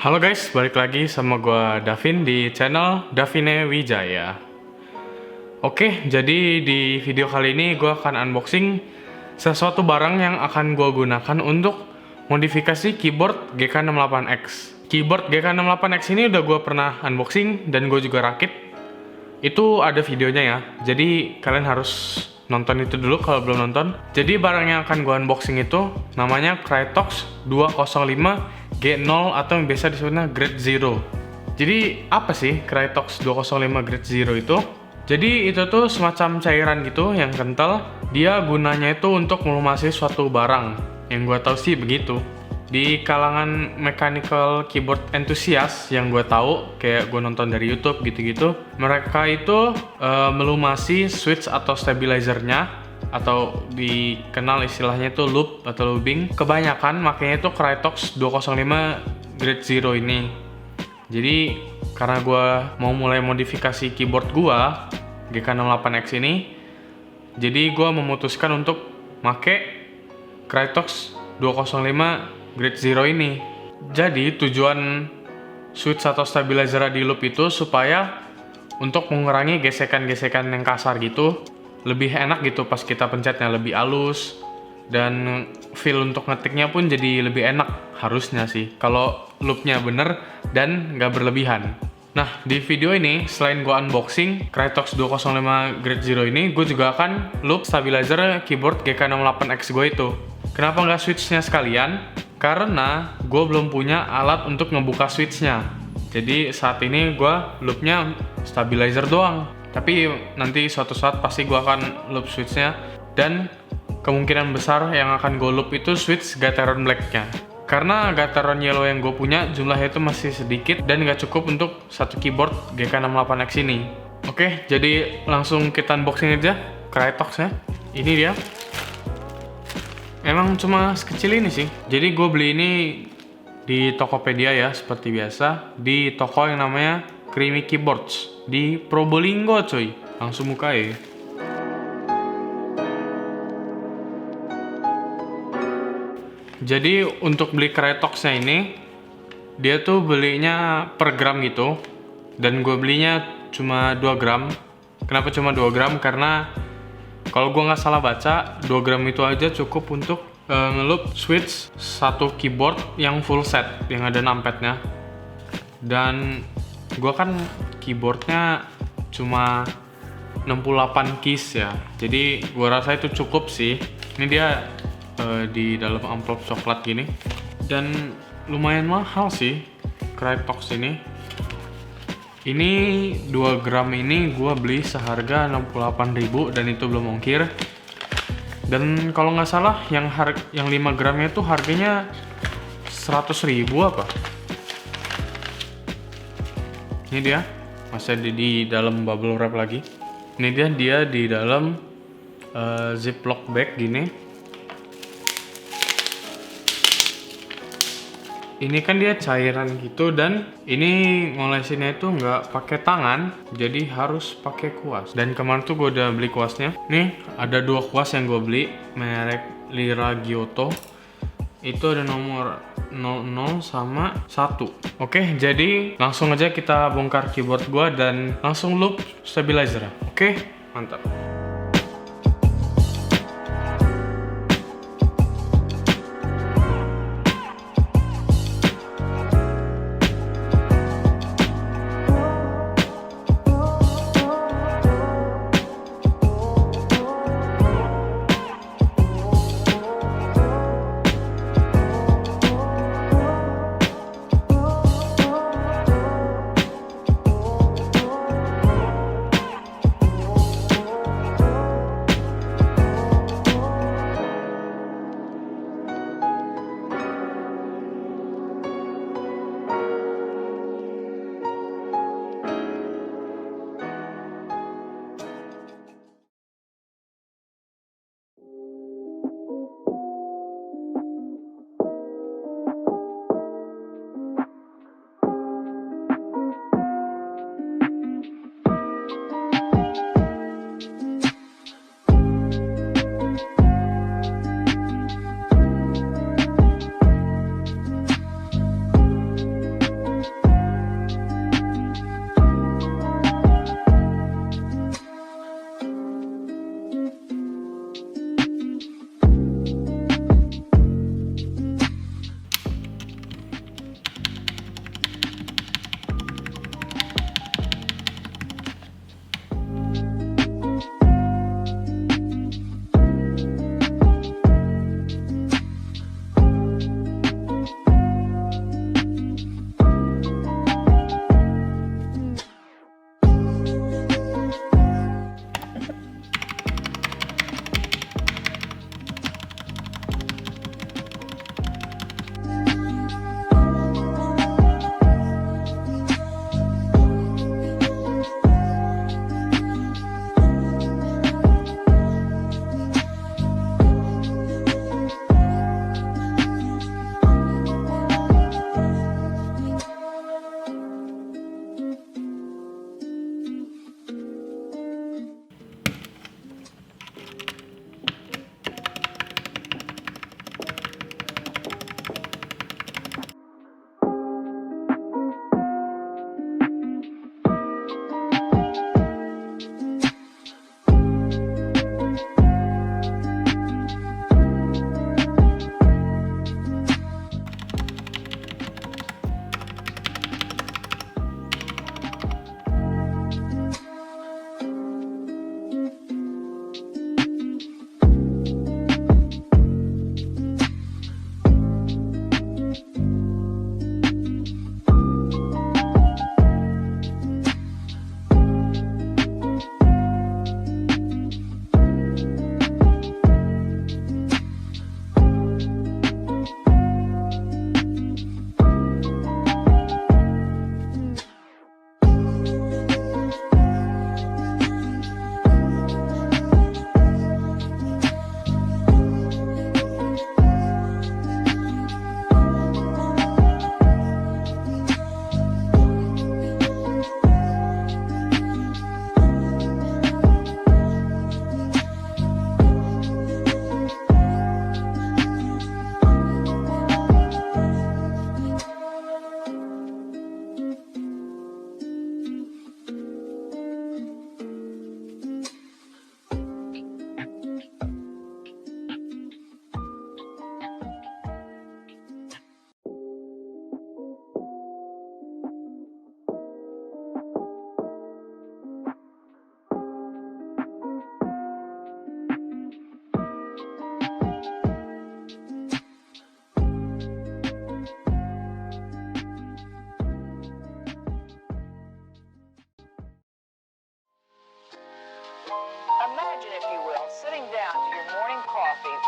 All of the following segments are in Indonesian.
Halo guys, balik lagi sama gua Davin di channel Davine Wijaya. Oke, jadi di video kali ini gua akan unboxing sesuatu barang yang akan gua gunakan untuk modifikasi keyboard GK68X. Keyboard GK68X ini udah gua pernah unboxing dan gua juga rakit. Itu ada videonya ya, jadi kalian harus nonton itu dulu kalau belum nonton. Jadi barang yang akan gua unboxing itu namanya Crytox 205 G0 atau yang biasa disebutnya Grade Zero. Jadi apa sih Crytox 205 Grade Zero itu? Jadi itu tuh semacam cairan gitu yang kental. Dia gunanya itu untuk melumasi suatu barang. Yang gua tahu sih begitu. Di kalangan mechanical keyboard enthusiast yang gue tahu, kayak gue nonton dari YouTube gitu-gitu, mereka itu melumasi switch atau stabilizernya, atau dikenal istilahnya itu loop atau looping. Kebanyakan makanya itu Crytox 205 Grade Zero ini. Jadi karena gue mau mulai modifikasi keyboard gue GK68X ini, jadi gue memutuskan untuk make Crytox 205 Grade Zero ini. Jadi tujuan switch atau stabilizer di loop itu supaya untuk mengurangi gesekan-gesekan yang kasar gitu, lebih enak gitu pas kita pencetnya, lebih halus, dan feel untuk ngetiknya pun jadi lebih enak harusnya sih kalau loopnya bener dan nggak berlebihan. Nah, di video ini selain gue unboxing Crytox 205 Grade Zero ini, gue juga akan loop stabilizer keyboard GK68X gue itu. Kenapa nggak switchnya sekalian? Karena gue belum punya alat untuk ngebuka switchnya. Jadi saat ini gue loopnya stabilizer doang. Tapi nanti suatu saat pasti gue akan loop switchnya. Dan kemungkinan besar yang akan gue loop itu switch Gateron Black-nya. Karena Gateron Yellow yang gue punya jumlahnya itu masih sedikit dan nggak cukup untuk satu keyboard GK68X ini. Oke, jadi langsung kita unboxing aja Crytox-nya. Ini dia. Emang cuma sekecil ini sih. Jadi gue beli ini di Tokopedia ya, seperti biasa. Di toko yang namanya Creamy Keyboards di Probolinggo coy. Langsung buka ya. Jadi untuk beli Crytox-nya ini, dia tuh belinya per gram gitu. Dan gue belinya cuma 2 gram. Kenapa cuma 2 gram? Karena kalau gue nggak salah baca, 2 gram itu aja cukup untuk ngeloop switch satu keyboard yang full set, yang ada numpadnya. Dan gue kan keyboardnya cuma 68 keys ya, jadi gue rasa itu cukup sih. Ini dia di dalam amplop coklat gini. Dan lumayan mahal sih Crytox ini. Ini 2 gram ini gue beli seharga 68.000 dan itu belum ongkir. Dan kalau nggak salah yang 5 gramnya itu harganya 100.000 apa? Ini dia, masih ada di dalam bubble wrap lagi. Ini dia di dalam ziplock bag gini. Ini kan dia cairan gitu, dan ini ngolesinnya itu nggak pakai tangan, jadi harus pakai kuas. Dan kemarin tuh gue udah beli kuasnya. Nih ada 2 kuas yang gue beli, merek Lira Giotto. Itu ada nomor 00 sama 1. Oke, jadi langsung aja kita bongkar keyboard gue dan langsung loop stabilizer. Oke, mantap.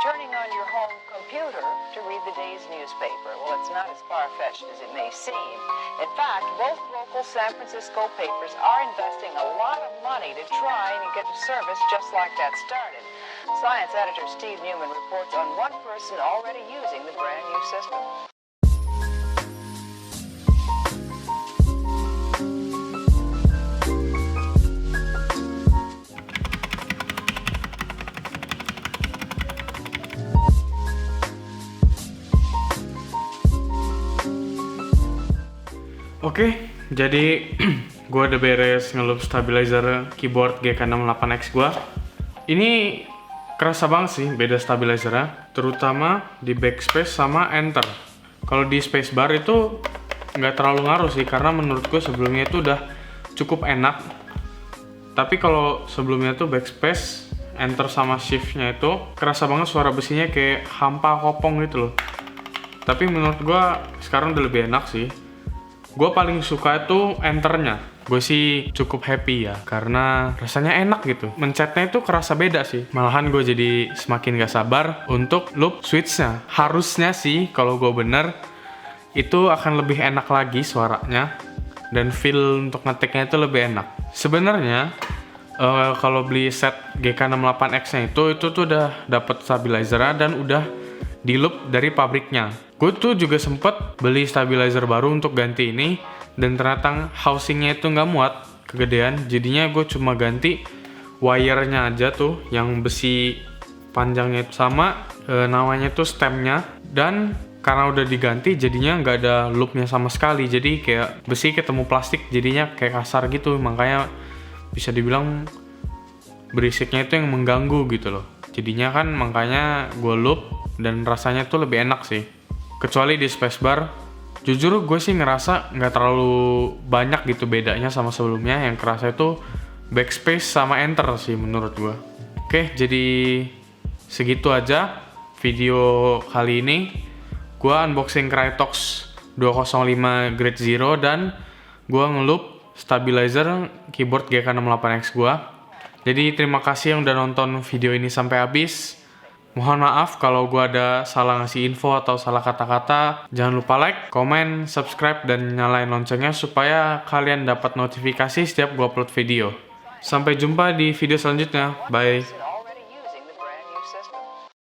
turning on your home computer to read the day's newspaper. Well, it's not as far-fetched as it may seem. In fact, both local San Francisco papers are investing a lot of money to try and get a service just like that started. Science editor Steve Newman reports on one person already using the brand new system. Oke, jadi gue udah beres ngeloop stabilizer keyboard GK68X gue. Ini kerasa banget sih beda stabilizernya, terutama di backspace sama enter. Kalau di spacebar itu nggak terlalu ngaruh sih, karena menurut gue sebelumnya itu udah cukup enak. Tapi kalau sebelumnya tuh backspace, enter sama shiftnya itu kerasa banget suara besinya kayak hampa kopong gitu loh. Tapi menurut gue sekarang udah lebih enak sih. Gue paling suka itu enternya. Gue sih cukup happy ya, karena rasanya enak gitu. Mencetnya itu kerasa beda sih. Malahan gue jadi semakin gak sabar untuk loop switchnya. Harusnya sih kalau gue bener, itu akan lebih enak lagi suaranya. Dan feel untuk ngetiknya itu lebih enak. Sebenarnya kalau beli set GK68X-nya itu tuh udah dapet stabilizernya dan udah di loop dari pabriknya. Gue tuh juga sempet beli stabilizer baru untuk ganti ini, dan ternyata housingnya itu nggak muat, kegedean. Jadinya gue cuma ganti wire-nya aja tuh, yang besi panjangnya itu sama namanya tuh stemnya. Dan karena udah diganti jadinya nggak ada loopnya sama sekali, jadi kayak besi ketemu plastik, jadinya kayak kasar gitu. Makanya bisa dibilang berisiknya itu yang mengganggu gitu loh. Jadinya kan makanya gue loop, dan rasanya tuh lebih enak sih. Kecuali di spacebar, jujur gue sih ngerasa nggak terlalu banyak gitu bedanya sama sebelumnya. Yang kerasa itu backspace sama enter sih menurut gue. Oke, jadi segitu aja video kali ini. Gue unboxing Crytox 205 Grade Zero, dan gue ngeloop stabilizer keyboard GK68X gue. Jadi terima kasih yang udah nonton video ini sampai habis. Mohon maaf kalau gue ada salah ngasih info atau salah kata-kata. Jangan lupa like, komen, subscribe, dan nyalain loncengnya supaya kalian dapat notifikasi setiap gue upload video. Sampai jumpa di video selanjutnya. Bye.